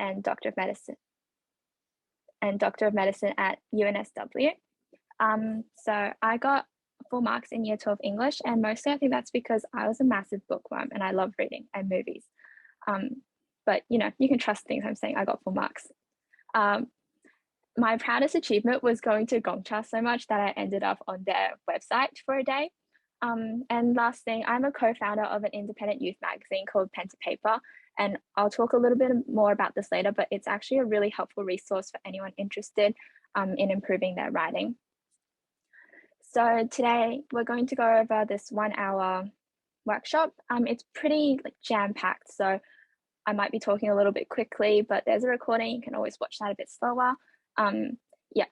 and Doctor of Medicine at UNSW. So I got full marks in year 12 English, and mostly I think that's because I was a massive bookworm and I love reading and movies. But you know, you can trust things I'm saying. I got full marks. My proudest achievement was going to Gongcha so much that I ended up on their website for a day. And last thing, I'm a co-founder of an independent youth magazine called Pen to Paper, and I'll talk a little bit more about this later, but it's actually a really helpful resource for anyone interested in improving their writing. So today we're going to go over this 1 hour workshop. It's pretty jam-packed, so I might be talking a little bit quickly, but there's a recording. You can always watch that a bit slower.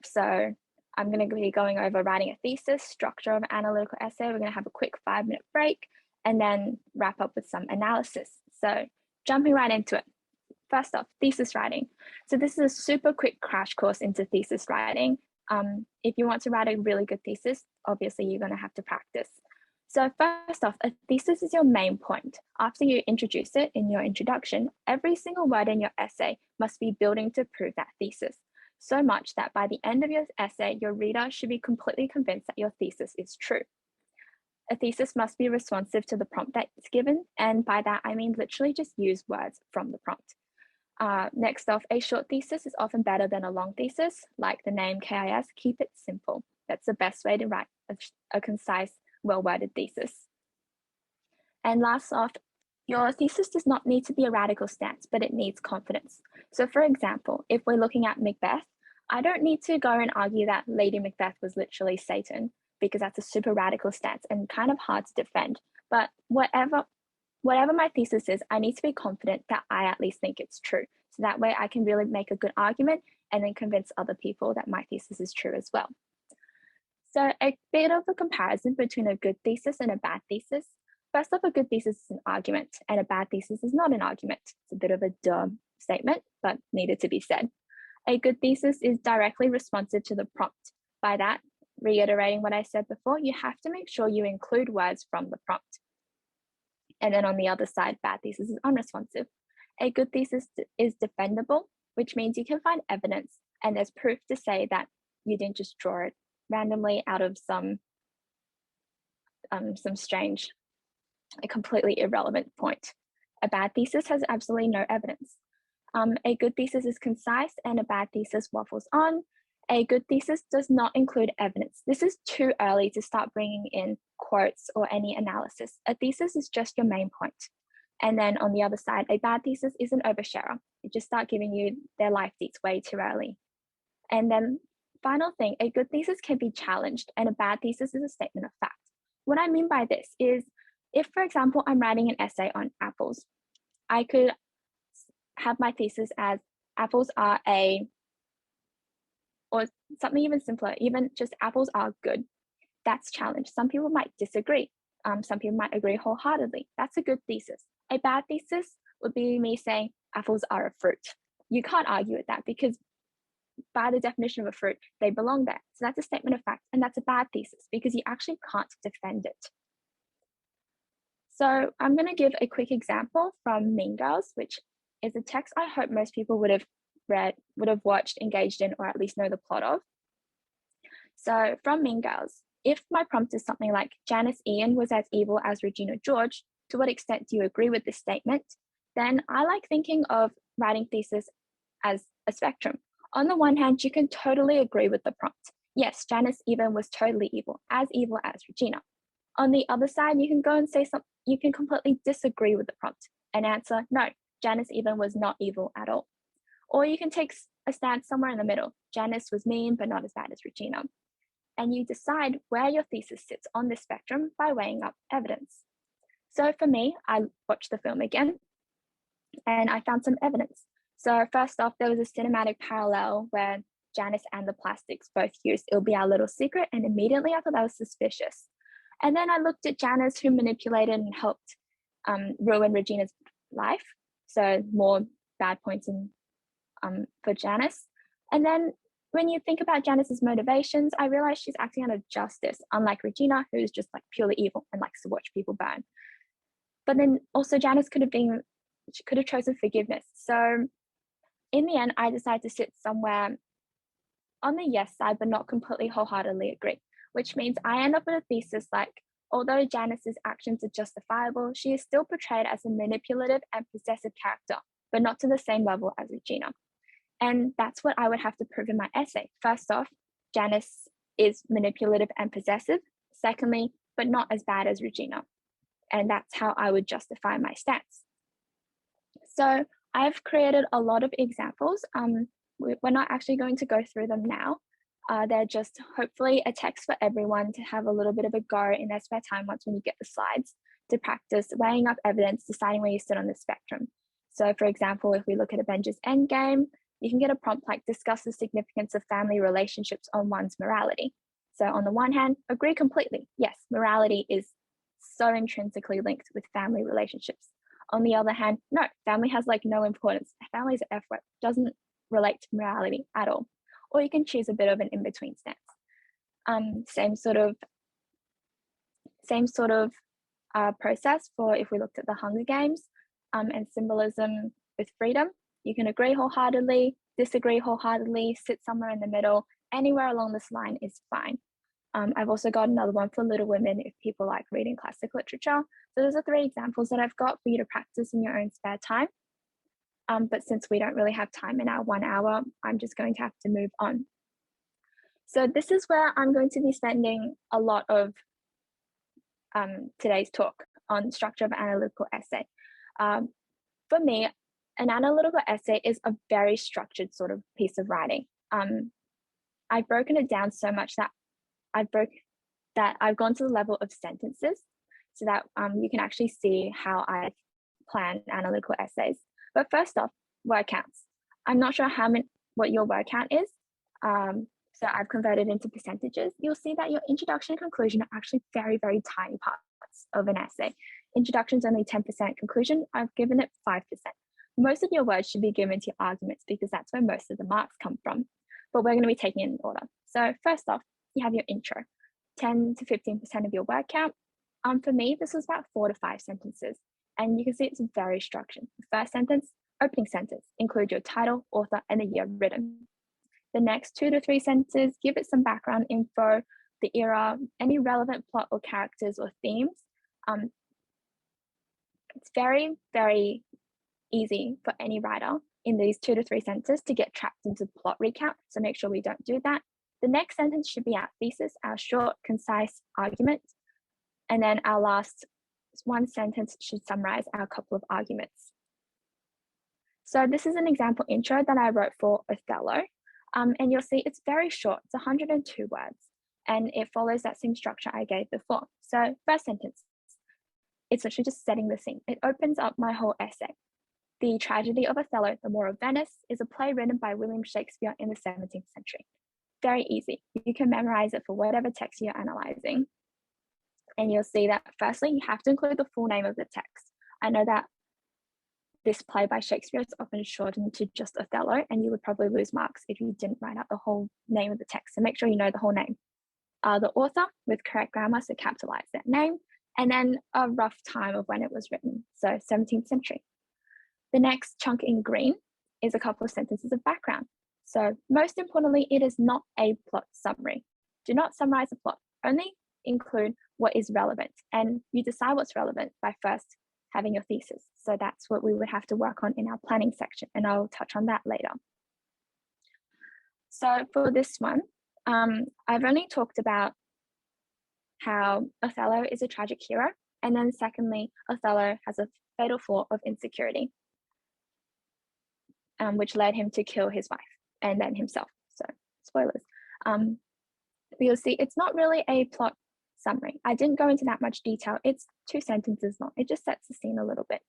So I'm going to be going over writing a thesis, structure of an analytical essay. We're going to have a quick 5-minute break and then wrap up with some analysis. So jumping right into it. First off, thesis writing. So this is a super quick crash course into thesis writing. If you want to write a really good thesis, obviously you're going to have to practice. So first off, a thesis is your main point. After you introduce it in your introduction, every single word in your essay must be building to prove that thesis. So much that by the end of your essay, your reader should be completely convinced that your thesis is true. A thesis must be responsive to the prompt that it's given, and by that I mean literally just use words from the prompt. Next off, a short thesis is often better than a long thesis. Like the name KIS, keep it simple. That's the best way to write a concise, well-worded thesis. And last off, your thesis does not need to be a radical stance, but it needs confidence. So for example, if we're looking at Macbeth, I don't need to go and argue that Lady Macbeth was literally Satan, because that's a super radical stance and kind of hard to defend. But whatever my thesis is, I need to be confident that I at least think it's true. So that way I can really make a good argument and then convince other people that my thesis is true as well. So a bit of a comparison between a good thesis and a bad thesis. First off, a good thesis is an argument and a bad thesis is not an argument. It's a bit of a dumb statement, but needed to be said. A good thesis is directly responsive to the prompt. By that, reiterating what I said before, you have to make sure you include words from the prompt. And then on the other side, bad thesis is unresponsive. A good thesis is defendable, which means you can find evidence and there's proof to say that you didn't just draw it randomly out of some strange, a completely irrelevant point. A bad thesis has absolutely no evidence. A good thesis is concise and a bad thesis waffles on. A good thesis does not include evidence. This is too early to start bringing in quotes or any analysis. A thesis is just your main point. And then on the other side, a bad thesis is an oversharer. It just start giving you their life deets way too early. And then final thing, a good thesis can be challenged and a bad thesis is a statement of fact. What I mean by this is, if for example, I'm writing an essay on apples, I could have my thesis as apples are or something even simpler, even just apples are good. That's challenged. Some people might disagree. Some people might agree wholeheartedly. That's a good thesis. A bad thesis would be me saying apples are a fruit. You can't argue with that because by the definition of a fruit, they belong there. So that's a statement of fact, and that's a bad thesis because you actually can't defend it. So I'm going to give a quick example from Mean Girls, which is a text I hope most people would have read, would have watched, engaged in, or at least know the plot of. So from Mean Girls, if my prompt is something like Janice Ian was as evil as Regina George, to what extent do you agree with this statement? Then I like thinking of writing thesis as a spectrum. On the one hand, you can totally agree with the prompt. Yes, Janice Ian was totally evil as Regina. On the other side, you can go and say something, you can completely disagree with the prompt and answer, no, Janice Ian was not evil at all. Or you can take a stance somewhere in the middle. Janice was mean, but not as bad as Regina. And you decide where your thesis sits on this spectrum by weighing up evidence. So for me, I watched the film again and I found some evidence. So first off, there was a cinematic parallel where Janice and the plastics both used "It'll Be Our Little Secret," and immediately I thought that was suspicious. And then I looked at Janice, who manipulated and helped ruin Regina's life. So more bad points in for Janice. And then when you think about Janice's motivations, I realized she's acting out of justice, unlike Regina, who's just like purely evil and likes to watch people burn. But then also Janice could have chosen forgiveness. So in the end, I decided to sit somewhere on the yes side, but not completely wholeheartedly agree, which means I end up with a thesis like, although Janice's actions are justifiable, she is still portrayed as a manipulative and possessive character, but not to the same level as Regina. And that's what I would have to prove in my essay. First off, Janice is manipulative and possessive. Secondly, but not as bad as Regina. And that's how I would justify my stats. So I've created a lot of examples. We're not actually going to go through them now. They're just hopefully a text for everyone to have a little bit of a go in their spare time once when you get the slides, to practice weighing up evidence, deciding where you sit on the spectrum. So for example, if we look at Avengers Endgame, you can get a prompt like discuss the significance of family relationships on one's morality. So on the one hand, agree completely. Yes, morality is so intrinsically linked with family relationships. On the other hand, no, family has like no importance. Family is an F word, doesn't relate to morality at all. Or you can choose a bit of an in-between stance. Same sort of process for if we looked at the Hunger Games and symbolism with freedom. You can agree wholeheartedly, disagree wholeheartedly, sit somewhere in the middle. Anywhere along this line is fine. I've also got another one for Little Women if people like reading classic literature. So those are 3 examples that I've got for you to practice in your own spare time. But since we don't really have time in our 1 hour, I'm just going to have to move on. So this is where I'm going to be spending a lot of today's talk on structure of an analytical essay. For me, an analytical essay is a very structured sort of piece of writing. I've broken it down so much that I've gone to the level of sentences so that you can actually see how I plan analytical essays. But first off, word counts. I'm not sure what your word count is. So I've converted into percentages. You'll see that your introduction and conclusion are actually very, very tiny parts of an essay. Introduction is only 10%, conclusion, I've given it 5%. Most of your words should be given to your arguments because that's where most of the marks come from. But we're going to be taking it in order. So first off, you have your intro, 10 to 15% of your word count. For me, this was about 4 to 5 sentences. And you can see it's very structured. The first sentence, opening sentence, include your title, author, and the year written. The next 2 to 3 sentences, give it some background info, the era, any relevant plot or characters or themes. It's very, very easy for any writer in these 2 to 3 sentences to get trapped into the plot recount. So make sure we don't do that. The next sentence should be our thesis, our short, concise argument. And then our last 1 sentence should summarize our couple of arguments. So this is an example intro that I wrote for Othello. And you'll see it's very short, it's 102 words, and it follows that same structure I gave before. So first sentence, it's actually just setting the scene. It opens up my whole essay. The Tragedy of Othello, The Moor of Venice, is a play written by William Shakespeare in the 17th century. Very easy. You can memorize it for whatever text you're analyzing. And you'll see that firstly, you have to include the full name of the text. I know that this play by Shakespeare is often shortened to just Othello, and you would probably lose marks if you didn't write out the whole name of the text. So make sure you know the whole name. The author with correct grammar, so capitalize that name, and then a rough time of when it was written, so 17th century. The next chunk in green is a couple of sentences of background. So most importantly, it is not a plot summary. Do not summarize the plot, only include what is relevant, and you decide what's relevant by first having your thesis. So that's what we would have to work on in our planning section, and I'll touch on that later. So for this one, I've only talked about how Othello is a tragic hero, and then secondly, Othello has a fatal flaw of insecurity, which led him to kill his wife and then himself. So spoilers. You'll see it's not really a plot summary. I didn't go into that much detail. It's 2 sentences long. It just sets the scene a little bit.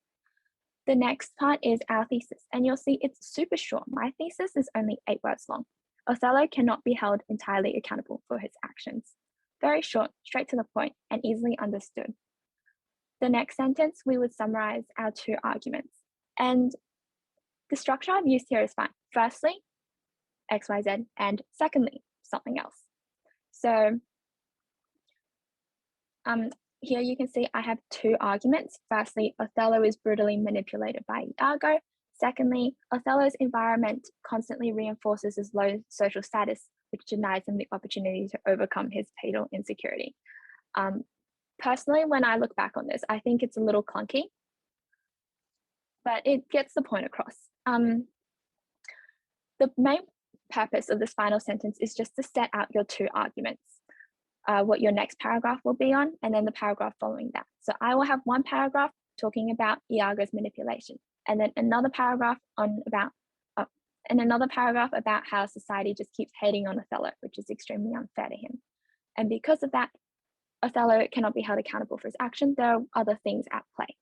The next part is our thesis, and you'll see it's super short. My thesis is only 8 words long. Othello cannot be held entirely accountable for his actions. Very short, straight to the point, and easily understood. The next sentence, we would summarize our 2 arguments. And the structure I've used here is fine. Firstly, X, Y, Z, and secondly, something else. So here you can see I have 2 arguments. Firstly, Othello is brutally manipulated by Iago. Secondly, Othello's environment constantly reinforces his low social status, which denies him the opportunity to overcome his fatal insecurity. Personally, when I look back on this, I think it's a little clunky, but it gets the point across. The main purpose of this final sentence is just to set out your two arguments, what your next paragraph will be on, and then the paragraph following that. So I will have one paragraph talking about Iago's manipulation, and then another paragraph about how society just keeps hating on Othello, which is extremely unfair to him. And because of that, Othello cannot be held accountable for his action. There are other things at play.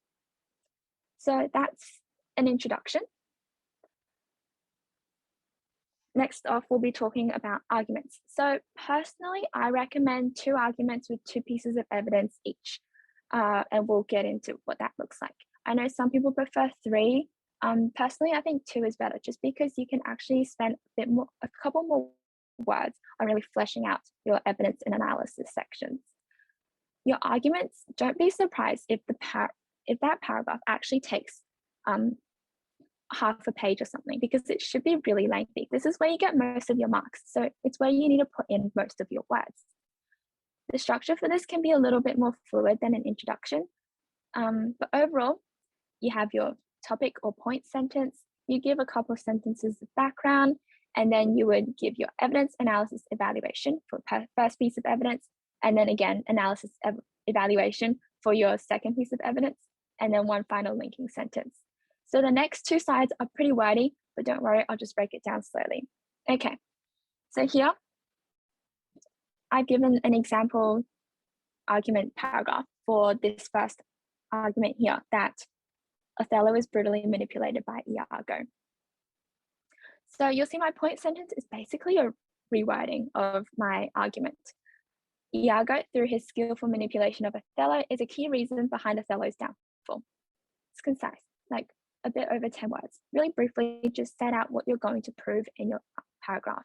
So that's an introduction. Next off, we'll be talking about arguments. So personally, I recommend 2 arguments with 2 pieces of evidence each, and we'll get into what that looks like. I know some people prefer 3. Personally, I think 2 is better, just because you can actually spend a couple more words on really fleshing out your evidence and analysis sections. Your arguments, don't be surprised if that paragraph actually takes half a page or something, because it should be really lengthy. This is where you get most of your marks, so it's where you need to put in most of your words. The structure for this can be a little bit more fluid than an introduction, but overall, you have your topic or point sentence, you give a couple of sentences of background, and then you would give your evidence, analysis, evaluation for first piece of evidence, and then again, analysis, evaluation for your second piece of evidence, and then one final linking sentence. So the next 2 slides are pretty wordy, but don't worry, I'll just break it down slowly. Okay, so here, I've given an example argument paragraph for this first argument here, that Othello is brutally manipulated by Iago. So you'll see my point sentence is basically a rewording of my argument. Iago, through his skillful manipulation of Othello, is a key reason behind Othello's downfall. It's concise, like a bit over 10 words. Really briefly, just set out what you're going to prove in your paragraph.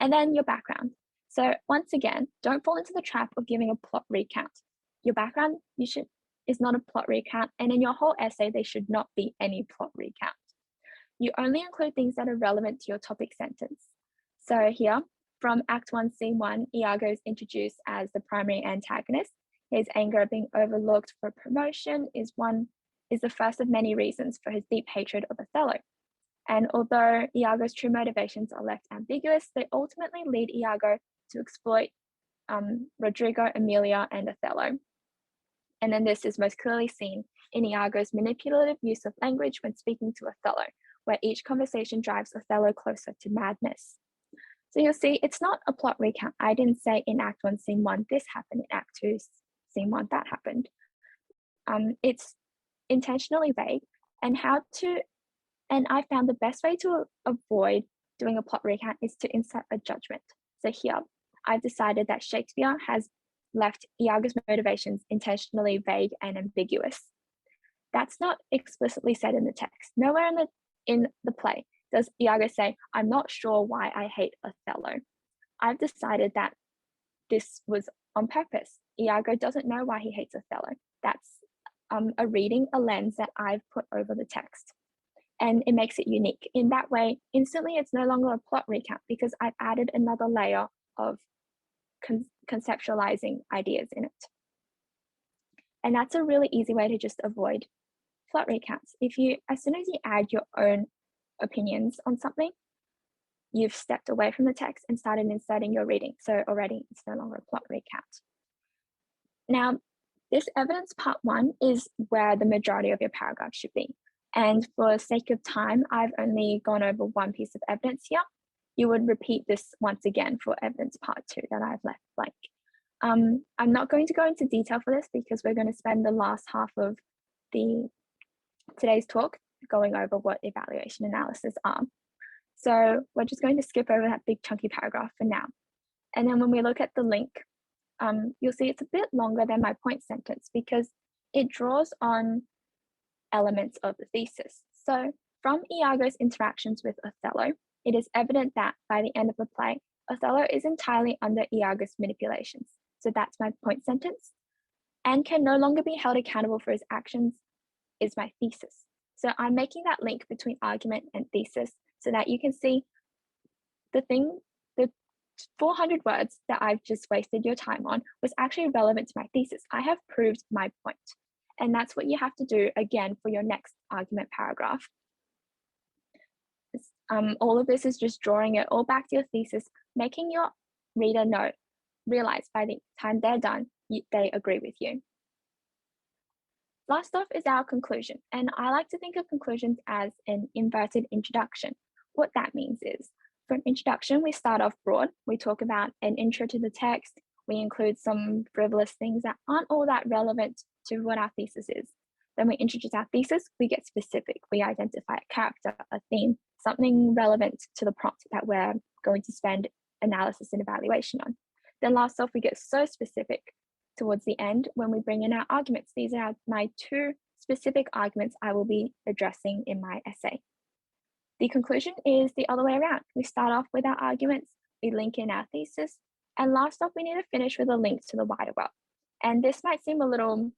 And then your background. So once again, don't fall into the trap of giving a plot recount. Your background is not a plot recount, and in your whole essay, there should not be any plot recount. You only include things that are relevant to your topic sentence. So here, from Act 1, Scene 1, Iago is introduced as the primary antagonist. His anger at being overlooked for promotion is the first of many reasons for his deep hatred of Othello. And although Iago's true motivations are left ambiguous, they ultimately lead Iago to exploit Rodrigo, Emilia, and Othello. And then this is most clearly seen in Iago's manipulative use of language when speaking to Othello, where each conversation drives Othello closer to madness. So you'll see it's not a plot recount. I didn't say in Act 1, Scene 1, this happened, in Act 2, Scene 1, that happened. It's intentionally vague, and I found the best way to avoid doing a plot recount is to insert a judgment. So here, I've decided that Shakespeare has left Iago's motivations intentionally vague and ambiguous. That's not explicitly said in the text. Nowhere in the play does Iago say, "I'm not sure why I hate Othello." I've decided that this was on purpose. Iago doesn't know why he hates Othello. That's a lens that I've put over the text. And it makes it unique. In that way, instantly it's no longer a plot recount, because I've added another layer of conceptualizing ideas in it. And that's a really easy way to just avoid plot recounts. As soon as you add your own opinions on something, you've stepped away from the text and started inserting your reading. So already it's no longer a plot recount. Now, this evidence part 1 is where the majority of your paragraph should be. And for the sake of time, I've only gone over one piece of evidence here. You would repeat this once again for evidence part 2 that I've left blank. I'm not going to go into detail for this, because we're going to spend the last half of today's talk going over what evaluation analysis are. So we're just going to skip over that big chunky paragraph for now. And then when we look at the link, you'll see it's a bit longer than my point sentence, because it draws on elements of the thesis. So from Iago's interactions with Othello, it is evident that by the end of the play, Othello is entirely under Iago's manipulations. So that's my point sentence, and can no longer be held accountable for his actions is my thesis. So I'm making that link between argument and thesis so that you can see the 400 words that I've just wasted your time on was actually relevant to my thesis. I have proved my point. And that's what you have to do again for your next argument paragraph. All of this is just drawing it all back to your thesis, making your reader realize by the time they're done, they agree with you. Last off is our conclusion, and I like to think of conclusions as an inverted introduction. What that means is, for an introduction, we start off broad. We talk about an intro to the text. We include some frivolous things that aren't all that relevant to what our thesis is. Then we introduce our thesis, we get specific. We identify a character, a theme, something relevant to the prompt that we're going to spend analysis and evaluation on. Then last off, we get so specific towards the end when we bring in our arguments. These are my 2 specific arguments I will be addressing in my essay. The conclusion is the other way around. We start off with our arguments, we link in our thesis, and last off, we need to finish with a link to the wider world. And this might seem a little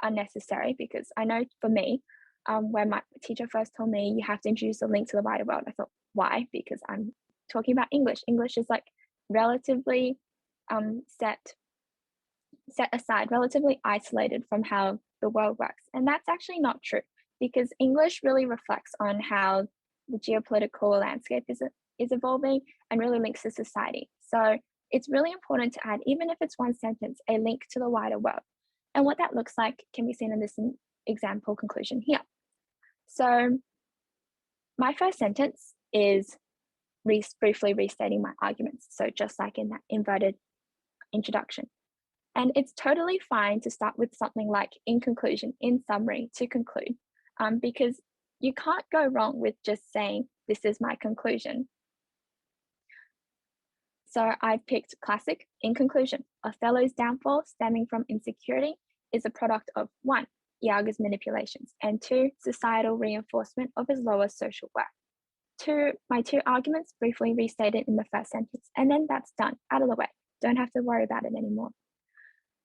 unnecessary because I know for me, when my teacher first told me you have to introduce a link to the wider world, I thought, why? Because I'm talking about English. English is like relatively set aside, relatively isolated from how the world works. And that's actually not true because English really reflects on how the geopolitical landscape is evolving and really links to society. So it's really important to add, even if it's one sentence, a link to the wider world. And what that looks like can be seen in this example conclusion here. So my first sentence is briefly restating my arguments. So just like in that inverted introduction. And it's totally fine to start with something like in conclusion, in summary, to conclude, because you can't go wrong with just saying, this is my conclusion. So I've picked classic, in conclusion. Othello's downfall stemming from insecurity is a product of 1, Iago's manipulations, and 2, societal reinforcement of his lower social worth. My 2 arguments briefly restated in the first sentence, and then that's done, out of the way. Don't have to worry about it anymore.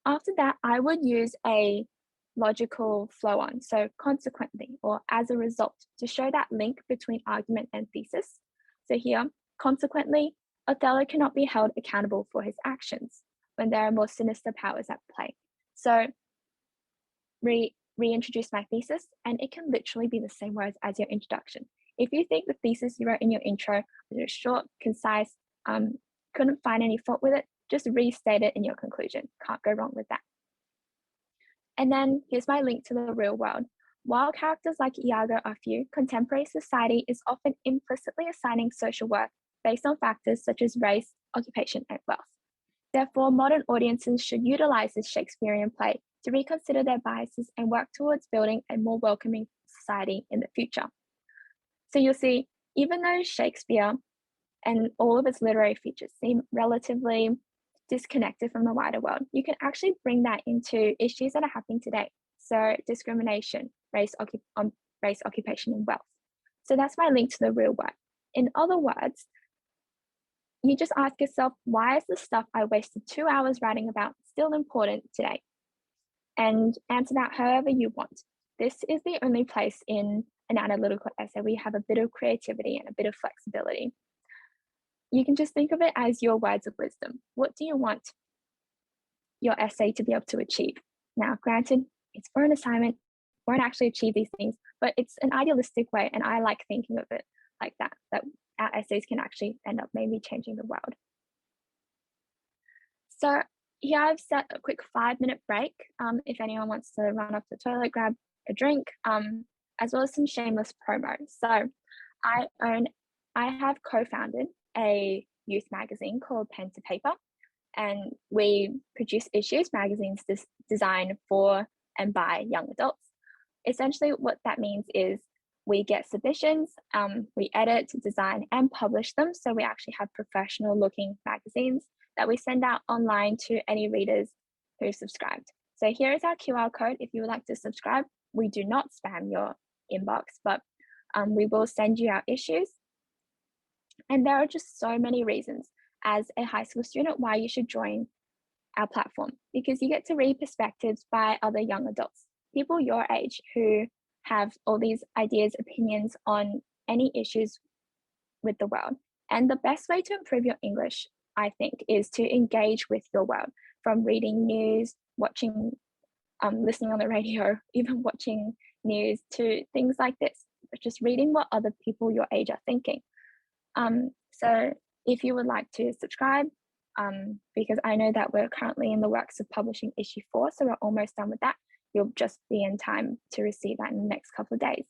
After that, I would use a logical flow on, so consequently or as a result, to show that link between argument and thesis. So here, consequently, Othello cannot be held accountable for his actions when there are more sinister powers at play. So reintroduce my thesis, and it can literally be the same words as your introduction. If you think the thesis you wrote in your intro was short, concise, couldn't find any fault with it, just restate it in your conclusion. Can't go wrong with that. And then here's my link to the real world. While characters like Iago are few, contemporary society is often implicitly assigning social worth based on factors such as race, occupation, and wealth. Therefore, modern audiences should utilize this Shakespearean play to reconsider their biases and work towards building a more welcoming society in the future. So you'll see, even though Shakespeare and all of its literary features seem relatively disconnected from the wider world, you can actually bring that into issues that are happening today. So discrimination, race, occupation, and wealth. So that's my link to the real world. In other words, you just ask yourself, why is the stuff I wasted 2 hours writing about still important today? And answer that however you want. This is the only place in an analytical essay where you have a bit of creativity and a bit of flexibility. You can just think of it as your words of wisdom. What do you want your essay to be able to achieve? Now, granted, it's for an assignment, won't actually achieve these things, but it's an idealistic way, and I like thinking of it like that our essays can actually end up maybe changing the world. So here I've set a quick 5-minute break if anyone wants to run off the toilet, grab a drink, as well as some shameless promo. So I have co-founded a youth magazine called Pen to Paper, and we produce magazines designed for and by young adults. Essentially what that means is we get submissions, we edit, design, and publish them. So we actually have professional looking magazines that we send out online to any readers who subscribed. So here is our QR code if you would like to subscribe. We do not spam your inbox, but we will send you our issues. And there are just so many reasons as a high school student why you should join our platform, because you get to read perspectives by other young adults, people your age who have all these ideas, opinions on any issues with the world. And the best way to improve your English, I think, is to engage with your world, from reading news, watching, listening on the radio, even watching news, to things like this, just reading what other people your age are thinking. So if you would like to subscribe, because I know that we're currently in the works of publishing issue 4, so we're almost done with that. You'll just be in time to receive that in the next couple of days.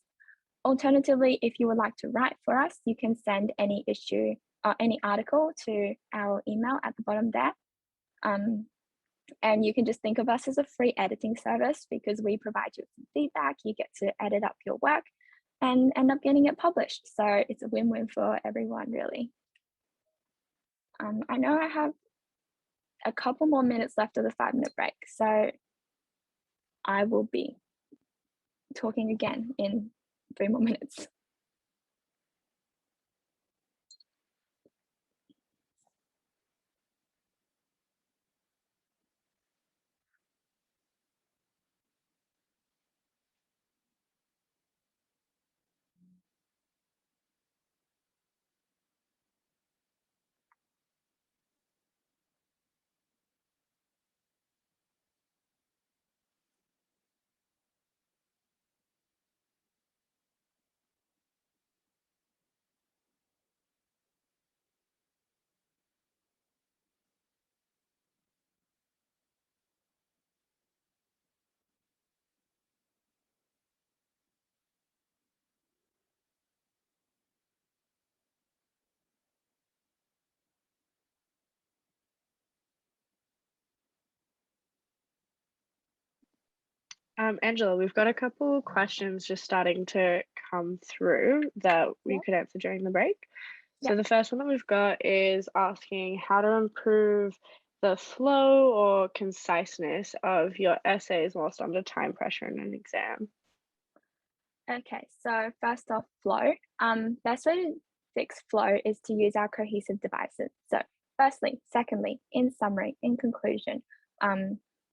Alternatively, if you would like to write for us, you can send any issue or any article to our email at the bottom there. And you can just think of us as a free editing service, because we provide you with some feedback, you get to edit up your work and end up getting it published. So it's a win-win for everyone, really. I know I have a couple more minutes left of the 5-minute break, so I will be talking again in 3 more minutes. Angela, we've got a couple questions just starting to come through that we could answer during the break. So the first one that we've got is asking how to improve the flow or conciseness of your essays whilst under time pressure in an exam. Okay, so first off, flow. Best way to fix flow is to use our cohesive devices. So firstly, secondly, in summary, in conclusion,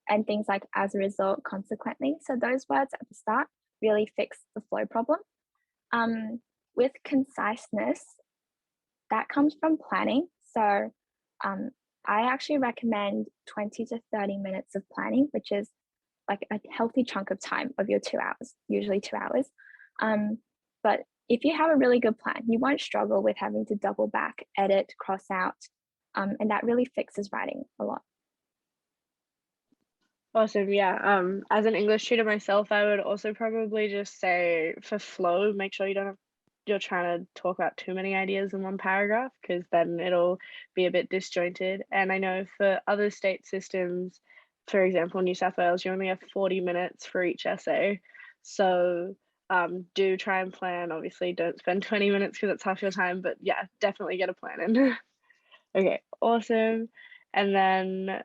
and things like as a result, consequently. So those words at the start really fix the flow problem. With conciseness, that comes from planning. So I actually recommend 20 to 30 minutes of planning, which is like a healthy chunk of time of your 2 hours, usually 2 hours. But if you have a really good plan, you won't struggle with having to double back, edit, cross out, and that really fixes writing a lot. Awesome. Yeah. As an English tutor myself, I would also probably just say for flow, make sure you're trying to talk about too many ideas in one paragraph, because then it'll be a bit disjointed. And I know for other state systems, for example, New South Wales, you only have 40 minutes for each essay. So do try and plan. Obviously, don't spend 20 minutes because it's half your time, but yeah, definitely get a plan in. Okay, awesome. And then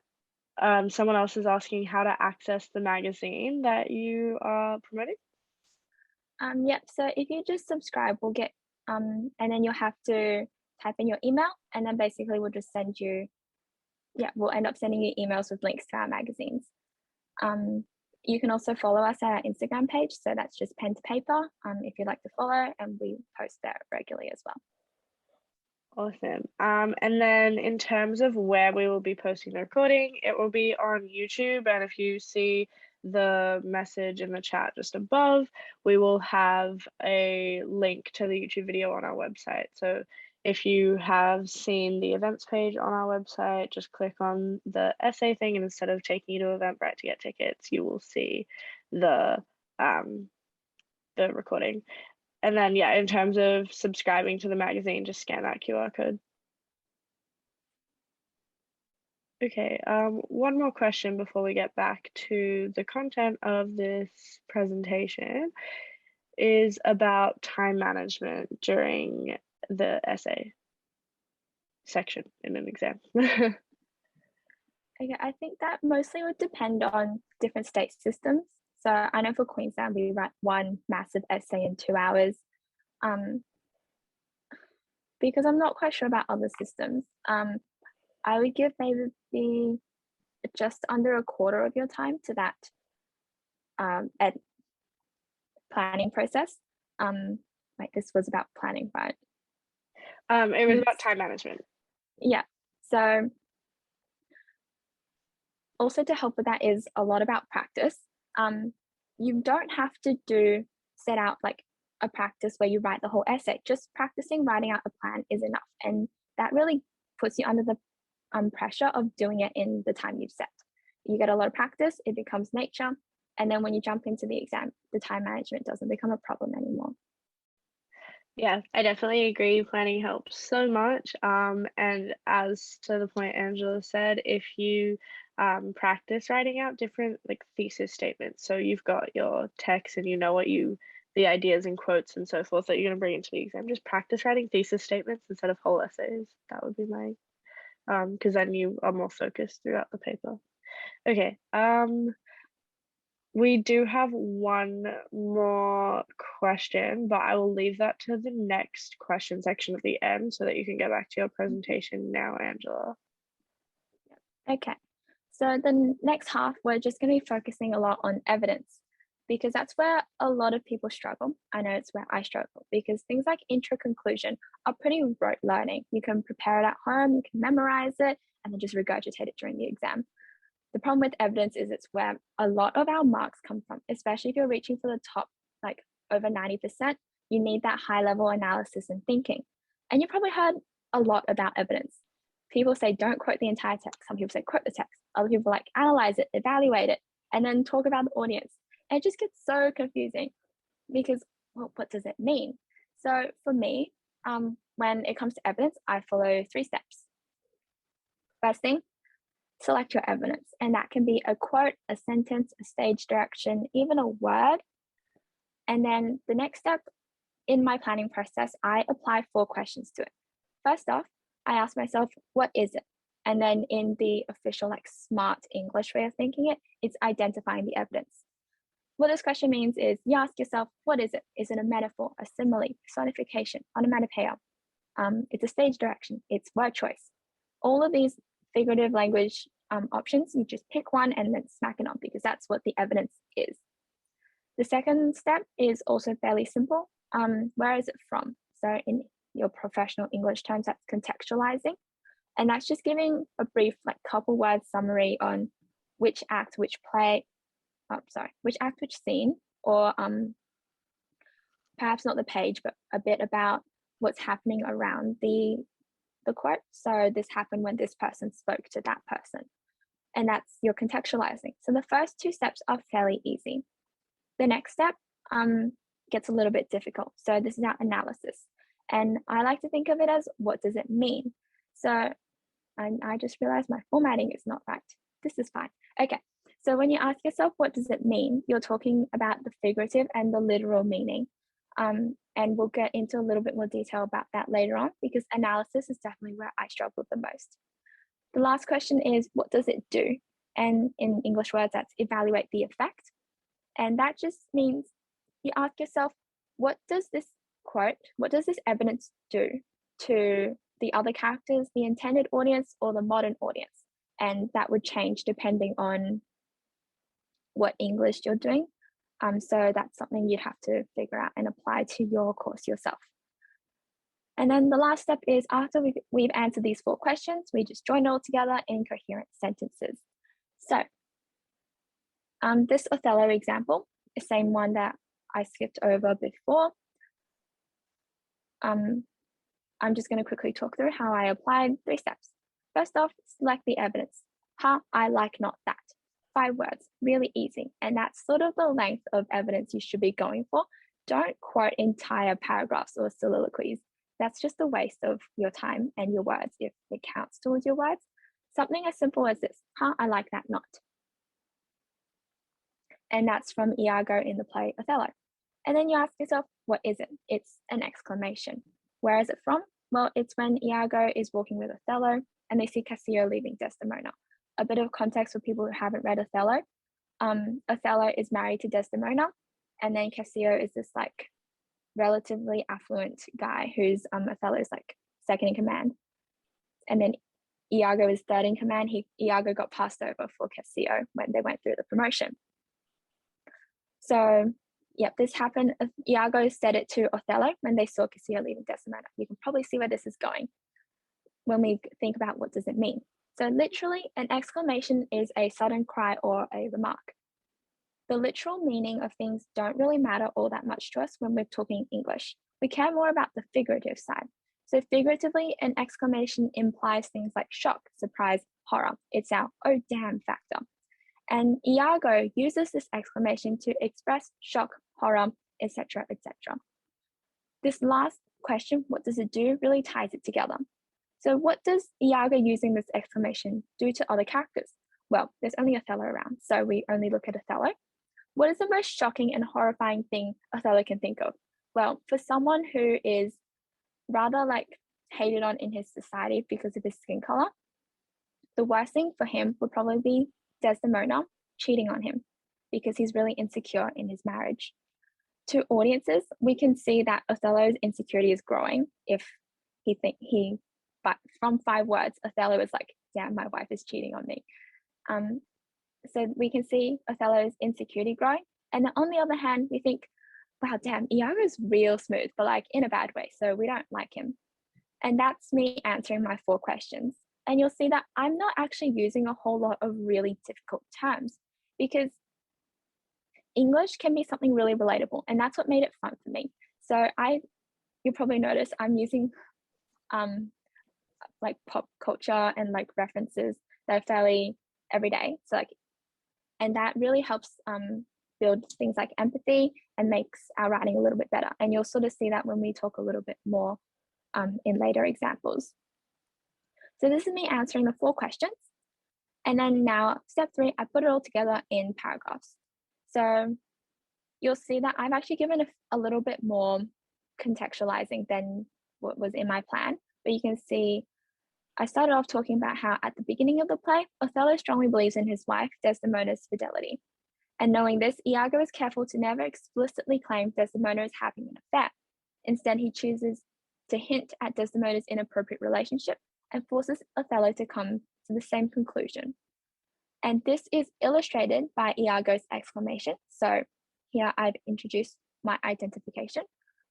someone else is asking how to access the magazine that you are promoting. Yep, so if you just subscribe, we'll get, and then you'll have to type in your email, and then basically we'll just send you, we'll end up sending you emails with links to our magazines. You can also follow us at our Instagram page, so that's just pen to paper, if you'd like to follow, and we post there regularly as well. Awesome. And then in terms of where we will be posting the recording, it will be on YouTube. And if you see the message in the chat just above, we will have a link to the YouTube video on our website. So if you have seen the events page on our website, just click on the essay thing, and instead of taking you to Eventbrite to get tickets, you will see the recording. And then, yeah, in terms of subscribing to the magazine, just scan that QR code. Okay, one more question before we get back to the content of this presentation is about time management during the essay section in an exam. Okay, I think that mostly would depend on different state systems. So I know for Queensland, we write one massive essay in 2 hours. Because I'm not quite sure about other systems, I would give maybe just under a quarter of your time to that planning process. Like this was about planning, right? It was Yes. about time management. Yeah. So also to help with that is a lot about practice. You don't have to set out like a practice where you write the whole essay. Just practicing writing out a plan is enough. And that really puts you under the pressure of doing it in the time you've set. You get a lot of practice, it becomes nature. And then when you jump into the exam, the time management doesn't become a problem anymore. Yeah, I definitely agree. Planning helps so much. And as to the point Angela said, if you practice writing out different like thesis statements, so you've got your text and you know the ideas and quotes and so forth that you're going to bring into the exam, just practice writing thesis statements instead of whole essays. That would be my, because then you are more focused throughout the paper. Okay. We do have one more question, but I will leave that to the next question section at the end so that you can get back to your presentation now, Angela. Okay, so the next half, we're just going to be focusing a lot on evidence because that's where a lot of people struggle. I know it's where I struggle because things like intro conclusion are pretty rote learning. You can prepare it at home, you can memorize it, and then just regurgitate it during the exam. The problem with evidence is it's where a lot of our marks come from, especially if you're reaching for the top, like over 90%, you need that high level analysis and thinking. And you probably heard a lot about evidence. People say, don't quote the entire text. Some people say, quote the text. Other people like, analyze it, evaluate it, and then talk about the audience. And it just gets so confusing because, well, what does it mean? So for me, when it comes to evidence, I follow 3 steps. First thing, select your evidence, and that can be a quote, a sentence, a stage direction, even a word. And then the next step in my planning process, I apply 4 questions to it. First off, I ask myself, what is it? And then in the official like smart English way of thinking it, it's identifying the evidence. What this question means is you ask yourself, what is it? Is it a metaphor, a simile, personification, onomatopoeia? It's a stage direction, it's word choice. All of these figurative language options, you just pick one and then smack it on because that's what the evidence is. The second step is also fairly simple. Where is it from? So in your professional English terms, that's contextualizing. And that's just giving a brief, like couple word summary on which act, which play, which act, which scene, or perhaps not the page, but a bit about what's happening around the quote. So this happened when this person spoke to that person. And that's your contextualizing. So the first 2 steps are fairly easy. The next step gets a little bit difficult. So this is our analysis. And I like to think of it as, what does it mean? So I just realized my formatting is not right. This is fine. Okay, so when you ask yourself, what does it mean? You're talking about the figurative and the literal meaning. And we'll get into a little bit more detail about that later on because analysis is definitely where I struggled the most. The last question is, what does it do? And in English words, that's evaluate the effect. And that just means you ask yourself, what does this quote, what does this evidence do to the other characters, the intended audience, or the modern audience? And that would change depending on what English you're doing. So that's something you'd have to figure out and apply to your course yourself. And then the last step is after we've answered these 4 questions, we just join it all together in coherent sentences. So this Othello example, the same one that I skipped over before. I'm just going to quickly talk through how I applied 3 steps. First off, select the evidence. I like not that. 5 words, really easy. And that's sort of the length of evidence you should be going for. Don't quote entire paragraphs or soliloquies. That's just a waste of your time and your words if it counts towards your words. Something as simple as this, I like that not. And that's from Iago in the play Othello. And then you ask yourself, what is it? It's an exclamation. Where is it from? Well, it's when Iago is walking with Othello and they see Cassio leaving Desdemona. A bit of context for people who haven't read Othello. Othello is married to Desdemona, and then Cassio is this like relatively affluent guy who's Othello's like second in command. And then Iago is third in command. Iago got passed over for Cassio when they went through the promotion. So Yep, this happened. Iago said it to Othello when they saw Cassio leaving Desdemona. You can probably see where this is going when we think about what does it mean. So literally, an exclamation is a sudden cry or a remark. The literal meaning of things don't really matter all that much to us when we're talking English. We care more about the figurative side. So figuratively, an exclamation implies things like shock, surprise, horror. It's our oh damn factor. And Iago uses this exclamation to express shock, horror, etc., etc. This last question, what does it do, really ties it together. So what does Iago using this exclamation do to other characters? Well, there's only Othello around, so we only look at Othello. What is the most shocking and horrifying thing Othello can think of? Well, for someone who is rather like hated on in his society because of his skin color, the worst thing for him would probably be Desdemona cheating on him because he's really insecure in his marriage. To audiences, we can see that Othello's insecurity is growing if but from 5 words, Othello is like, damn, my wife is cheating on me. So we can see Othello's insecurity growing. And then on the other hand, we think, wow, damn, Iago's real smooth, but like in a bad way. So we don't like him. And that's me answering my 4 questions. And you'll see that I'm not actually using a whole lot of really difficult terms because English can be something really relatable. And that's what made it fun for me. So you'll probably notice I'm using like pop culture and like references that are fairly everyday. So like, and that really helps build things like empathy and makes our writing a little bit better. And you'll sort of see that when we talk a little bit more in later examples. So this is me answering the 4 questions. And then now step 3, I put it all together in paragraphs. So you'll see that I've actually given a little bit more contextualizing than what was in my plan, but you can see I started off talking about how at the beginning of the play, Othello strongly believes in his wife Desdemona's fidelity. And knowing this, Iago is careful to never explicitly claim Desdemona is having an affair. Instead, he chooses to hint at Desdemona's inappropriate relationship and forces Othello to come to the same conclusion. And this is illustrated by Iago's exclamation. So here I've introduced my identification.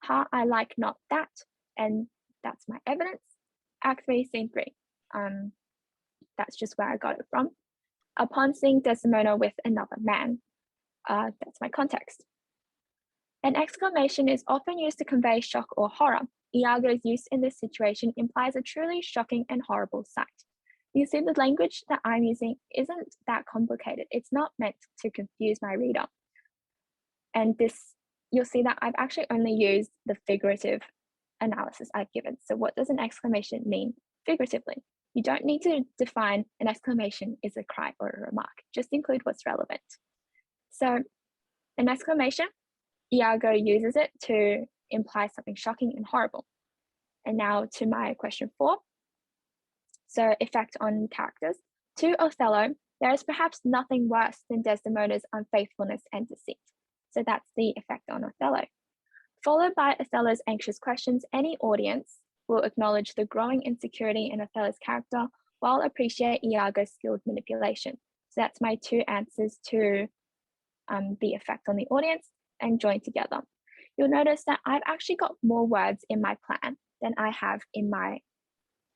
Ha, I like not that. And that's my evidence. Act 3, Scene 3. That's just where I got it from. Upon seeing Desdemona with another man. That's my context. An exclamation is often used to convey shock or horror. Iago's use in this situation implies a truly shocking and horrible sight. You see, the language that I'm using isn't that complicated. It's not meant to confuse my reader. And you'll see that I've actually only used the figurative analysis I've given. So what does an exclamation mean figuratively? You don't need to define an exclamation is a cry or a remark. Just include what's relevant. So an exclamation, Iago uses it to imply something shocking and horrible. And now to my question 4. So effect on characters. To Othello, there is perhaps nothing worse than Desdemona's unfaithfulness and deceit. So that's the effect on Othello. Followed by Othello's anxious questions, any audience will acknowledge the growing insecurity in Othello's character while appreciate Iago's skilled manipulation. So that's my 2 answers to the effect on the audience and join together. You'll notice that I've actually got more words in my plan than I have in my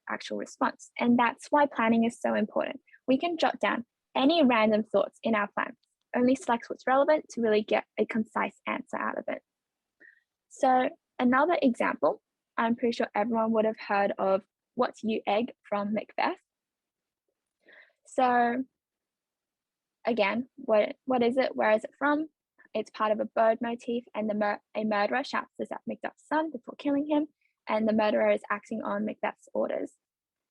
actual response. And that's why planning is so important. We can jot down any random thoughts in our plan, only select what's relevant to really get a concise answer out of it. So another example, I'm pretty sure everyone would have heard of What's You Egg from Macbeth. So again, what is it? Where is it from? It's part of a bird motif, and a murderer shouts this at Macbeth's son before killing him, and the murderer is acting on Macbeth's orders.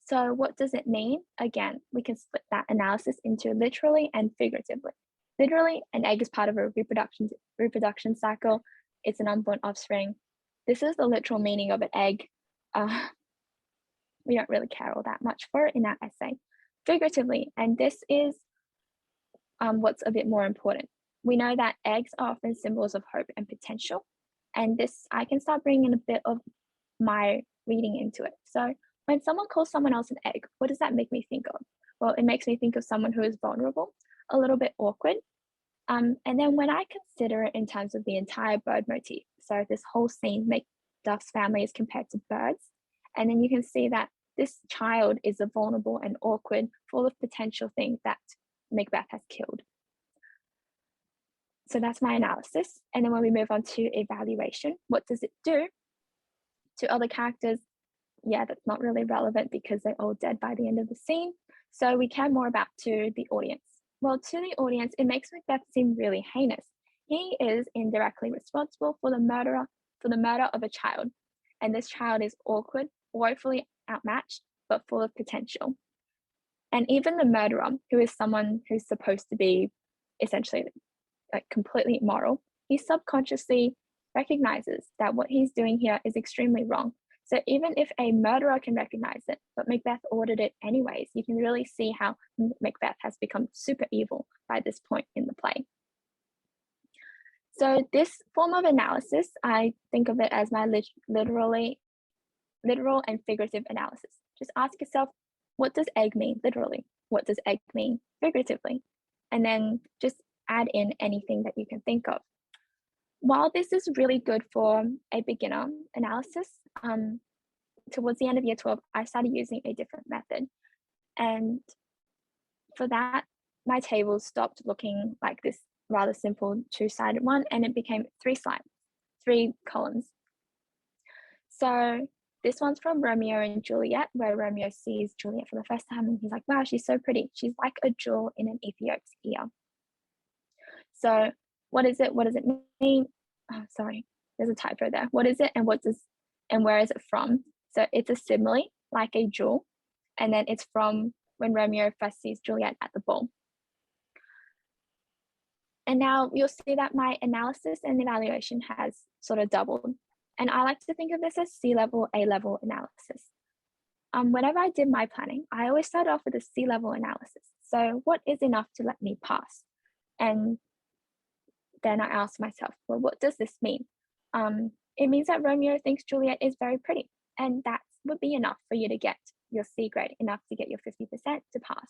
So what does it mean? Again, we can split that analysis into literally and figuratively. Literally, an egg is part of a reproduction cycle. It's an unborn offspring. This is the literal meaning of an egg. We don't really care all that much for it in our essay. Figuratively, and this is what's a bit more important. We know that eggs are often symbols of hope and potential. And this, I can start bringing a bit of my reading into it. So when someone calls someone else an egg, what does that make me think of? Well, it makes me think of someone who is vulnerable, a little bit awkward, And then when I consider it in terms of the entire bird motif, so this whole scene, Macduff's family is compared to birds, and then you can see that this child is a vulnerable and awkward, full of potential thing that Macbeth has killed. So that's my analysis. And then when we move on to evaluation, what does it do to other characters? Yeah, that's not really relevant because they're all dead by the end of the scene. So we care more about to the audience. Well, to the audience, it makes Macbeth seem really heinous. He is indirectly responsible for the murder of a child. And this child is awkward, woefully outmatched, but full of potential. And even the murderer, who is someone who's supposed to be essentially like completely moral, he subconsciously recognizes that what he's doing here is extremely wrong. So even if a murderer can recognize it, but Macbeth ordered it anyways, you can really see how Macbeth has become super evil by this point in the play. So this form of analysis, I think of it as my literal and figurative analysis. Just ask yourself, what does egg mean literally? What does egg mean figuratively? And then just add in anything that you can think of. While this is really good for a beginner analysis, towards the end of year 12, I started using a different method. And for that, my tables stopped looking like this rather simple two-sided one, and it became 3 columns. So this one's from Romeo and Juliet, where Romeo sees Juliet for the first time and he's like, wow, she's so pretty. She's like a jewel in an Ethiop's ear. So what is it? What does it mean? Oh, sorry, there's a typo there. What is it and where is it from? So it's a simile, like a jewel, and then it's from when Romeo first sees Juliet at the ball. And now you'll see that my analysis and evaluation has sort of doubled. And I like to think of this as C-level, A-level analysis. Whenever I did my planning, I always started off with a C-level analysis. So what is enough to let me pass? And then I asked myself, well, what does this mean? It means that Romeo thinks Juliet is very pretty, and that would be enough for you to get your C grade, enough to get your 50% to pass.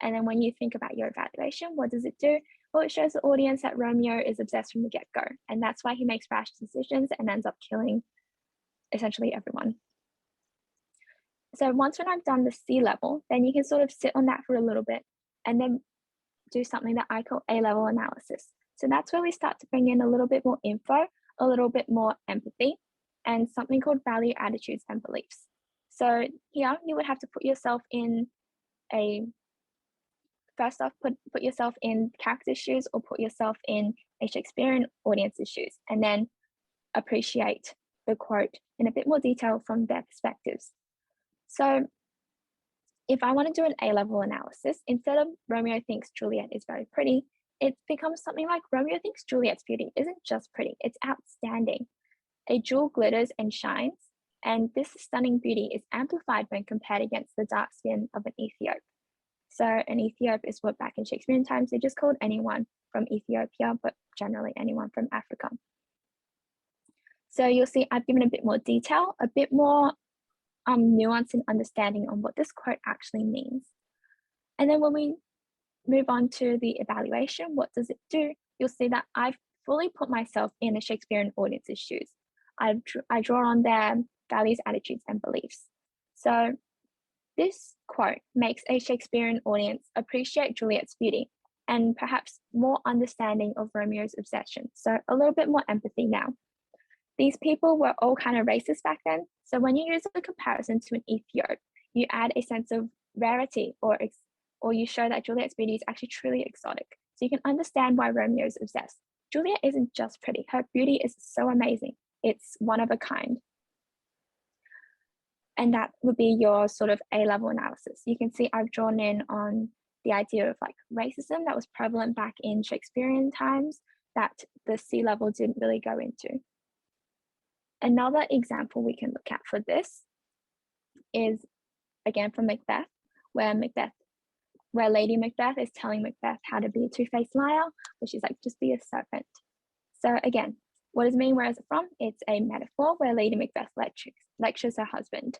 And then when you think about your evaluation, what does it do? Well, it shows the audience that Romeo is obsessed from the get-go, and that's why he makes rash decisions and ends up killing essentially everyone. So once when I've done the C level, then you can sort of sit on that for a little bit and then do something that I call A-level analysis. So that's where we start to bring in a little bit more info, a little bit more empathy, and something called value, attitudes, and beliefs. So here you would have to put yourself in first off, put yourself in character shoes or put yourself in a Shakespearean audience's shoes, and then appreciate the quote in a bit more detail from their perspectives. So if I want to do an A-level analysis, instead of Romeo thinks Juliet is very pretty, it becomes something like Romeo thinks Juliet's beauty isn't just pretty, it's outstanding. A jewel glitters and shines, and this stunning beauty is amplified when compared against the dark skin of an Ethiop. So an Ethiop is what back in Shakespearean times, they just called anyone from Ethiopia, but generally anyone from Africa. So you'll see I've given a bit more detail, a bit more nuance and understanding on what this quote actually means. And then when we move on to the evaluation, what does it do? You'll see that I've fully put myself in a Shakespearean audience's shoes. I draw on their values, attitudes, and beliefs. So this quote makes a Shakespearean audience appreciate Juliet's beauty and perhaps more understanding of Romeo's obsession. So a little bit more empathy now. These people were all kind of racist back then. So when you use a comparison to an Ethiop, you add a sense of rarity or you show that Juliet's beauty is actually truly exotic. So you can understand why Romeo is obsessed. Juliet isn't just pretty. Her beauty is so amazing. It's one of a kind. And that would be your sort of A-level analysis. You can see I've drawn in on the idea of like racism that was prevalent back in Shakespearean times that the C-level didn't really go into. Another example we can look at for this is again from Macbeth, where Lady Macbeth is telling Macbeth how to be a two-faced liar, where she's like, just be a serpent. So again, what does it mean? Where is it from? It's a metaphor where Lady Macbeth lectures her husband.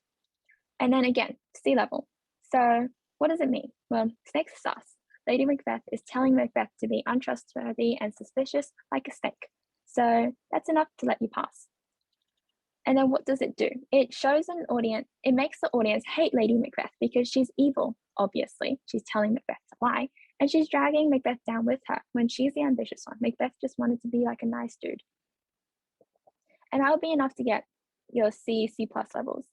And then again, C-level. So what does it mean? Well, snakes are sus. Lady Macbeth is telling Macbeth to be untrustworthy and suspicious like a snake. So that's enough to let you pass. And then what does it do? It shows an audience, it makes the audience hate Lady Macbeth because she's evil, obviously. She's telling Macbeth to lie, and she's dragging Macbeth down with her when she's the ambitious one. Macbeth just wanted to be like a nice dude. And that would be enough to get your C plus levels.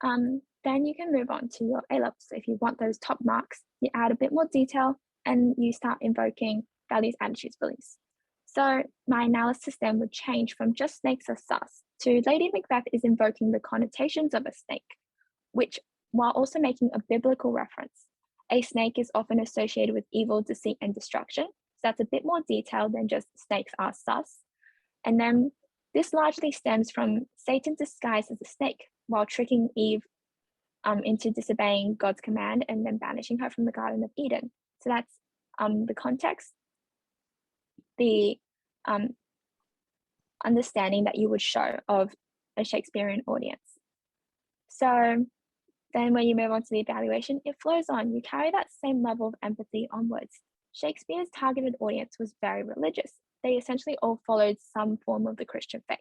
Then you can move on to your A levels. So if you want those top marks, you add a bit more detail and you start invoking values, attitudes, beliefs. So my analysis then would change from just snakes are sus to Lady Macbeth is invoking the connotations of a snake, which while also making a biblical reference. A snake is often associated with evil, deceit, and destruction. So that's a bit more detailed than just snakes are sus. And then this largely stems from Satan disguised as a snake while tricking Eve into disobeying God's command and then banishing her from the Garden of Eden. So that's the context, the understanding that you would show of a Shakespearean audience. So then when you move on to the evaluation, it flows on. You carry that same level of empathy onwards. Shakespeare's targeted audience was very religious. They essentially all followed some form of the Christian faith.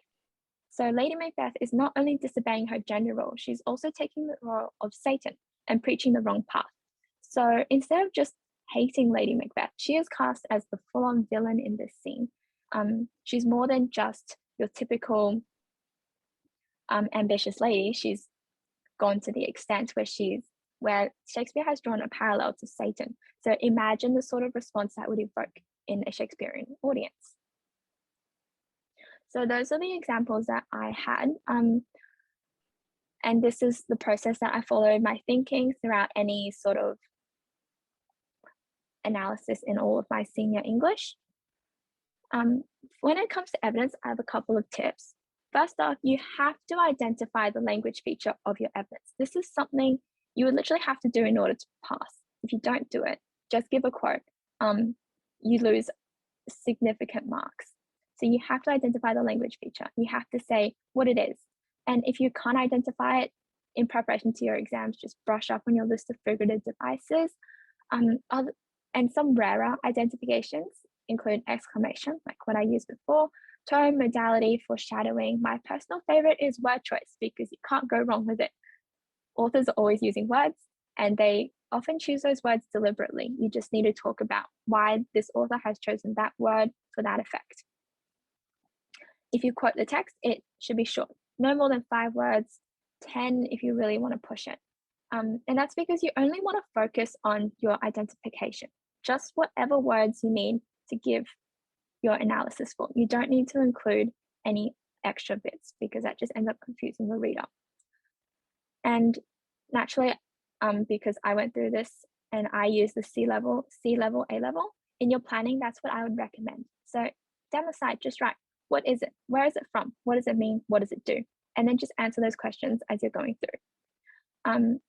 So Lady Macbeth is not only disobeying her gender role, she's also taking the role of Satan and preaching the wrong path. So instead of just hating Lady Macbeth, she is cast as the full-on villain in this scene. She's more than just your typical ambitious lady. She's gone to the extent where Shakespeare has drawn a parallel to Satan. So imagine the sort of response that would evoke in a Shakespearean audience. So those are the examples that I had. And this is the process that I followed my thinking throughout any sort of analysis in all of my senior English. When it comes to evidence, I have a couple of tips. First off, you have to identify the language feature of your evidence. This is something you would literally have to do in order to pass. If you don't do it, just give a quote, you lose significant marks. So you have to identify the language feature. You have to say what it is. And if you can't identify it in preparation to your exams, just brush up on your list of figurative devices. And some rarer identifications include exclamation, like what I used before, tone, modality, foreshadowing. My personal favorite is word choice because you can't go wrong with it. Authors are always using words and they often choose those words deliberately. You just need to talk about why this author has chosen that word for that effect. If you quote the text, it should be short, no more than 5 words, 10 if you really want to push it. And that's because you only want to focus on your identification, just whatever words you need to give your analysis for. You don't need to include any extra bits because that just ends up confusing the reader. And naturally, because I went through this and I use the C level, A level, in your planning, that's what I would recommend. So down the side, just write, what is it? Where is it from? What does it mean? What does it do? And then just answer those questions as you're going through.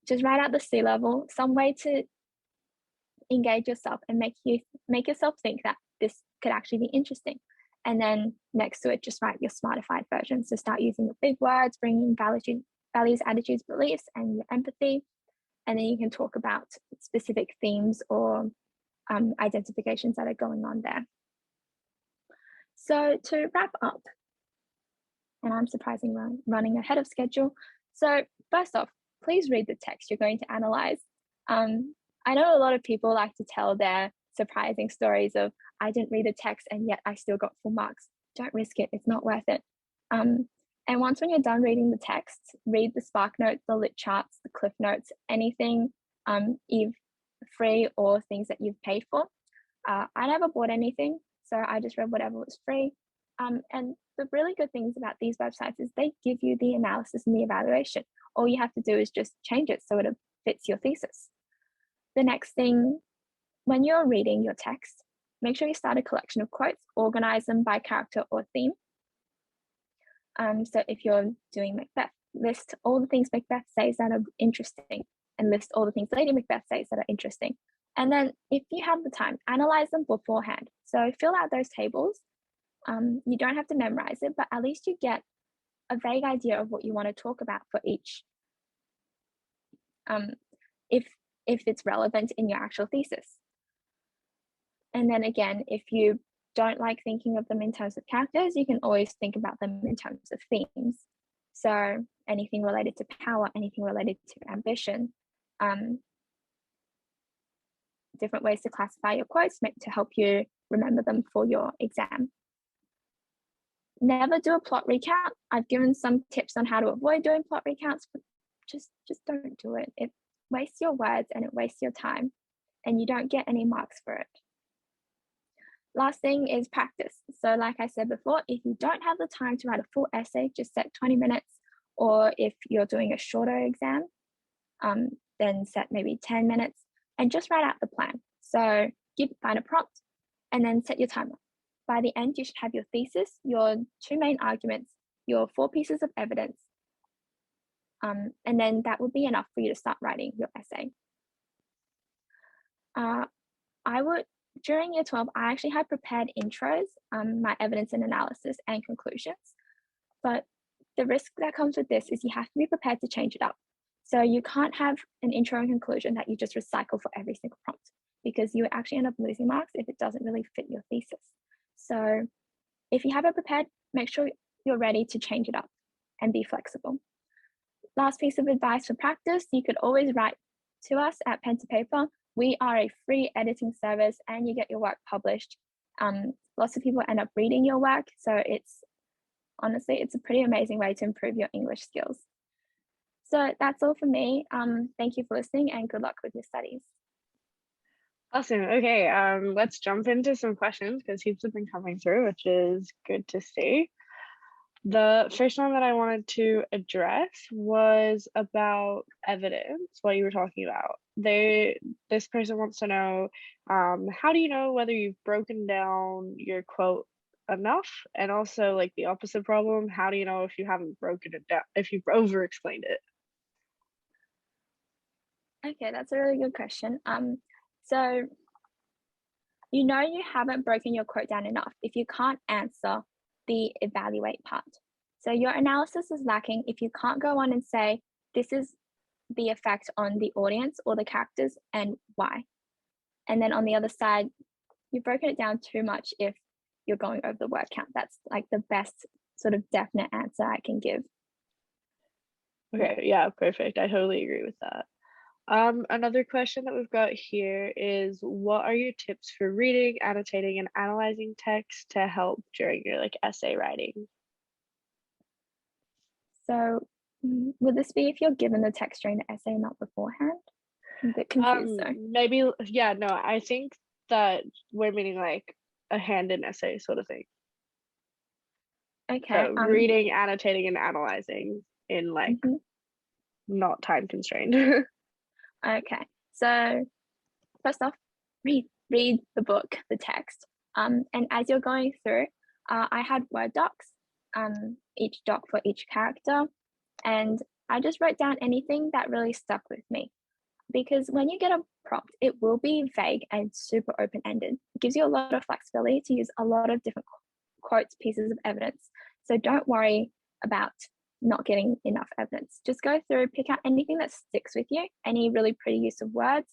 Just write out the C level, some way to engage yourself and make yourself think that this could actually be interesting. And then next to it, just write your smartified version. So start using the big words, bringing values, attitudes, beliefs, and your empathy. And then you can talk about specific themes or identifications that are going on there. So to wrap up, and I'm surprisingly running ahead of schedule. So first off, please read the text you're going to analyze. I know a lot of people like to tell their surprising stories of, I didn't read the text and yet I still got full marks. Don't risk it, it's not worth it. And once when you're done reading the text, read the spark notes, the lit charts, the cliff notes, anything either free or things that you've paid for. I never bought anything, so I just read whatever was free. And the really good things about these websites is they give you the analysis and the evaluation. All you have to do is just change it so it fits your thesis. The next thing, when you're reading your text, make sure you start a collection of quotes, organize them by character or theme. So if you're doing Macbeth, list all the things Macbeth says that are interesting and list all the things Lady Macbeth says that are interesting. And then if you have the time, analyze them beforehand. So fill out those tables. You don't have to memorize it, but at least you get a vague idea of what you want to talk about for each. if it's relevant in your actual thesis. And then again, if you don't like thinking of them in terms of characters, you can always think about them in terms of themes. So anything related to power, anything related to ambition, different ways to classify your quotes to help you remember them for your exam. Never do a plot recount. I've given some tips on how to avoid doing plot recounts, but just don't do it. It wastes your words and it wastes your time, and you don't get any marks for it. Last thing is practice. So like I said before, if you don't have the time to write a full essay, just set 20 minutes, or if you're doing a shorter exam, then set maybe 10 minutes and just write out the plan. So find a prompt and then set your timer. By the end, you should have your thesis, your 2 main arguments, your 4 pieces of evidence, and then that would be enough for you to start writing your essay. During year 12, I actually had prepared intros, my evidence and analysis and conclusions, but the risk that comes with this is you have to be prepared to change it up. So you can't have an intro and conclusion that you just recycle for every single prompt, because you actually end up losing marks if it doesn't really fit your thesis. So if you have it prepared, make sure you're ready to change it up and be flexible. Last piece of advice for practice, you could always write to us at Pen to Paper. We are a free editing service and you get your work published. Lots of people end up reading your work. So honestly, it's a pretty amazing way to improve your English skills. So that's all for me. Thank you for listening and good luck with your studies. Awesome. Okay, let's jump into some questions because heaps have been coming through, which is good to see. The first one that I wanted to address was about evidence, what you were talking about. This person wants to know, how do you know whether you've broken down your quote enough? And also like the opposite problem, how do you know if you haven't broken it down, if you've over-explained it? Okay, that's a really good question. So you know you haven't broken your quote down enough if you can't answer the evaluate part. So your analysis is lacking if you can't go on and say, this is the effect on the audience or the characters and why. And then on the other side, you've broken it down too much if you're going over the word count. That's like the best sort of definite answer I can give. Okay, yeah, perfect. I totally agree with that. Another question that we've got here is, what are your tips for reading, annotating, and analyzing text to help during your essay writing? So would this be if you're given the text during the essay, not beforehand? I'm a bit confused though. Maybe, yeah, no, I think that we're meaning like a hand-in essay sort of thing. Okay. So reading, annotating, and analyzing in not time constrained. Okay, so first off, read the book, the text. And as you're going through, I had Word docs, each doc for each character, and I just wrote down anything that really stuck with me. Because when you get a prompt, it will be vague and super open-ended. It gives you a lot of flexibility to use a lot of different quotes, pieces of evidence. So don't worry about not getting enough evidence. Just go through, pick out anything that sticks with you, any really pretty use of words.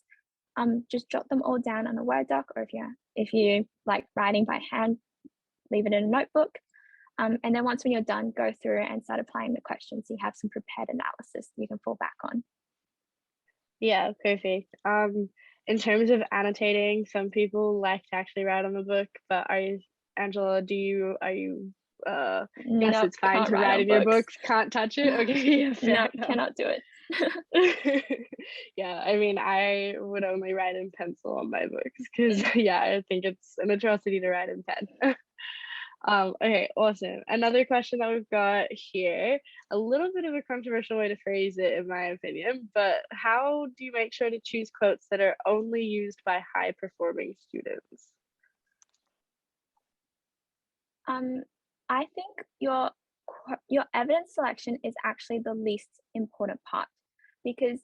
Just jot them all down on a Word doc, or if you like writing by hand, leave it in a notebook. And then once when you're done, go through and start applying the questions. So you have some prepared analysis you can fall back on. Yeah, perfect. In terms of annotating, some people like to actually write on the book, but Angela, are you guess it's fine to write in your books, can't touch it? Okay, yeah, no, cannot do it. Yeah, I mean, I would only write in pencil on my books because yeah, I think it's an atrocity to write in pen. Okay, awesome. Another question that we've got here, a little bit of a controversial way to phrase it in my opinion, but how do you make sure to choose quotes that are only used by high performing students? I think your evidence selection is actually the least important part, because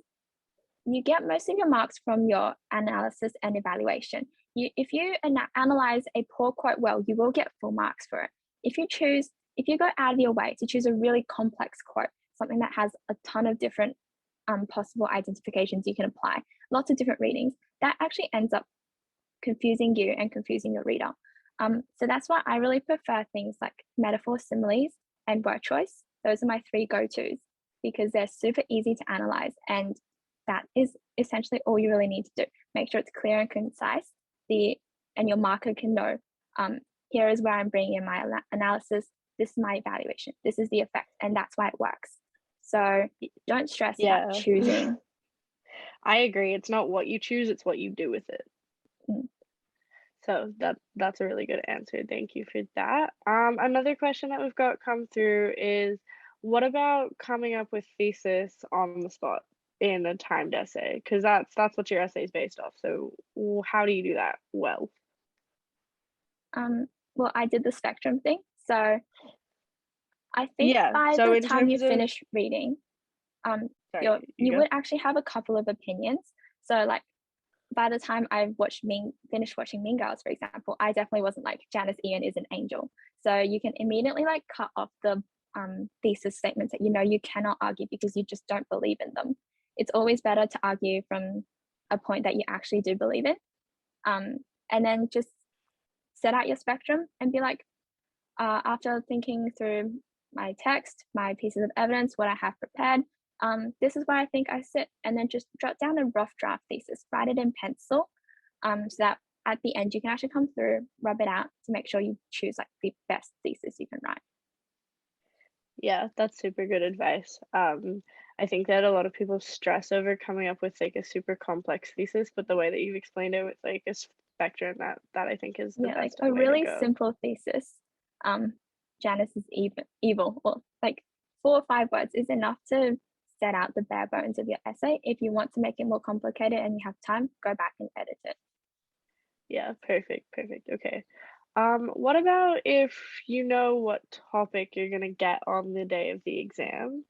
you get most of your marks from your analysis and evaluation. If you analyze a poor quote well, you will get full marks for it. If you go out of your way to choose a really complex quote, something that has a ton of different possible identifications you can apply, lots of different readings, that actually ends up confusing you and confusing your reader. So that's why I really prefer things like metaphor, similes, and word choice. Those are my three go-tos because they're super easy to analyze, and that is essentially all you really need to do. Make sure it's clear and concise, and your marker can know, here is where I'm bringing in my analysis, this is my evaluation, this is the effect, and that's why it works. So don't stress Yeah. about choosing. I agree. It's not what you choose, it's what you do with it. Mm. So that's a really good answer. Thank you for that. Another question that we've got come through is, what about coming up with thesis on the spot in a timed essay? Because that's what your essay is based off. So how do you do that well? Well, I did the spectrum thing. So I think Yeah. by So the in time you terms of, finish reading, sorry, you you go. would actually have a couple of opinions. So like by the time I finished watching Mean Girls, for example, I definitely wasn't like Janice Ian is an angel. So you can immediately like cut off the thesis statements that you cannot argue because you just don't believe in them. It's always better to argue from a point that you actually do believe in, and then just set out your spectrum and be like, after thinking through my text, my pieces of evidence, what I have prepared, this is where I think I sit, and then just jot down a rough draft thesis, write it in pencil, so that at the end you can actually come through, rub it out to make sure you choose like the best thesis you can write. Yeah, that's super good advice. I think that a lot of people stress over coming up with like a super complex thesis, but the way that you've explained it with like a spectrum, that I think is the Yeah, like best a way to really go. simple thesis. Janice is evil, or like 4 or 5 words is enough to set out the bare bones of your essay. If you want to make it more complicated and you have time, go back and edit it. Yeah, perfect, perfect. Okay. What about if you know what topic you're gonna get on the day of the exam?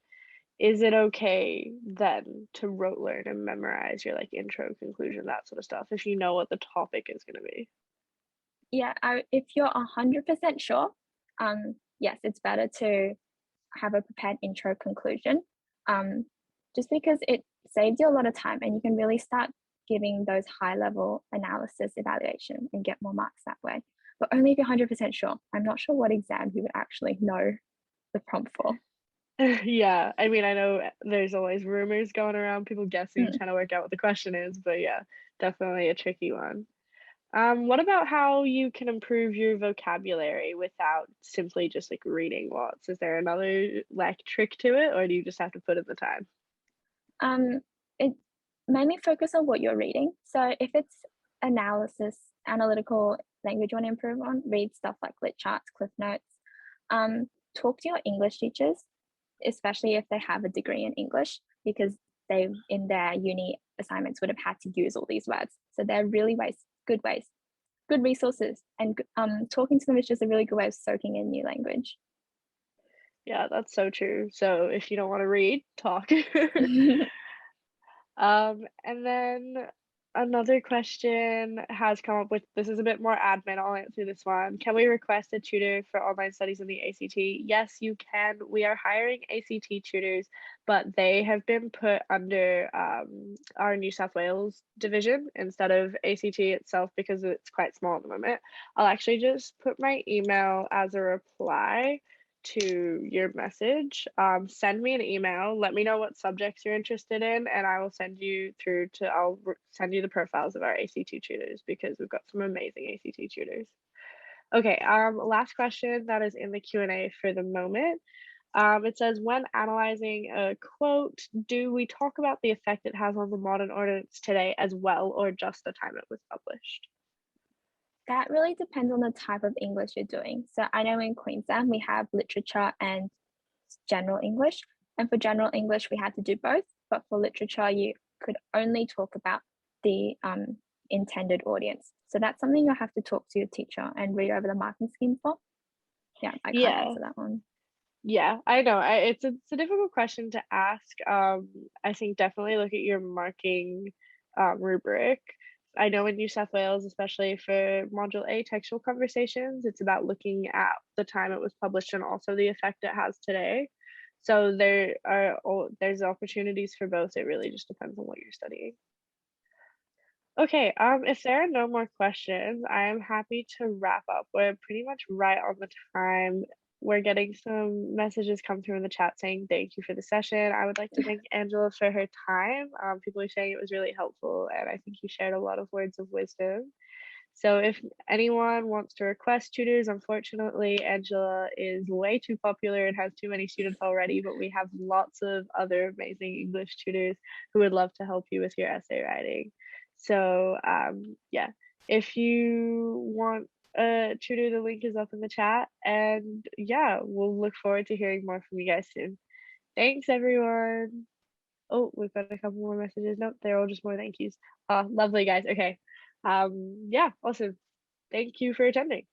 Is it okay then to rote learn and memorize your like intro, conclusion, that sort of stuff, if you know what the topic is gonna be? Yeah, if you're 100% sure, yes, it's better to have a prepared intro conclusion, just because it saves you a lot of time and you can really start giving those high level analysis evaluation and get more marks that way. But only if you're 100% sure. I'm not sure what exam you would actually know the prompt for. Yeah, I mean, I know there's always rumors going around, people guessing, Mm. trying to work out what the question is, but yeah, definitely a tricky one. What about how you can improve your vocabulary without simply just like reading lots? Is there another like trick to it, or do you just have to put in the time? Um, it mainly focus on what you're reading. So if it's analytical language you want to improve on, read stuff like lit charts, cliff notes. Talk to your English teachers, especially if they have a degree in English, because they in their uni assignments would have had to use all these words. So they're really good resources, and talking to them is just a really good way of soaking in new language. Yeah, that's so true. So if you don't want to read, talk. And then another question has come up with, this is a bit more admin. I'll answer this one. Can we request a tutor for online studies in the ACT? Yes, you can. We are hiring ACT tutors, but they have been put under our New South Wales division instead of ACT itself because it's quite small at the moment. I'll actually just put my email as a reply to your message. Send me an email, let me know what subjects you're interested in, and I will send you through to, send you the profiles of our ACT tutors because we've got some amazing ACT tutors. Okay, last question that is in the Q&A for the moment. It says, when analyzing a quote, do we talk about the effect it has on the modern audience today as well, or just the time it was published? That really depends on the type of English you're doing. So I know in Queensland we have literature and general English. And for general English, we had to do both. But for literature, you could only talk about the intended audience. So that's something you'll have to talk to your teacher and read over the marking scheme for. Yeah, I can't Yeah. answer that one. Yeah, I know. It's a difficult question to ask. I think definitely look at your marking rubric. I know in New South Wales, especially for Module A textual conversations, it's about looking at the time it was published and also the effect it has today. So there's opportunities for both. It really just depends on what you're studying. Okay, if there are no more questions, I am happy to wrap up. We're pretty much right on the time. We're getting some messages come through in the chat saying thank you for the session. I would like to thank Angela for her time. People are saying it was really helpful, and I think you shared a lot of words of wisdom. So if anyone wants to request tutors, unfortunately, Angela is way too popular and has too many students already, but we have lots of other amazing English tutors who would love to help you with your essay writing. So yeah, if you want a tutor, the link is up in the chat. And yeah, we'll look forward to hearing more from you guys soon. Thanks, everyone. Oh, we've got a couple more messages. Nope, they're all just more thank yous. Lovely, guys. Okay. Yeah, awesome. Thank you for attending.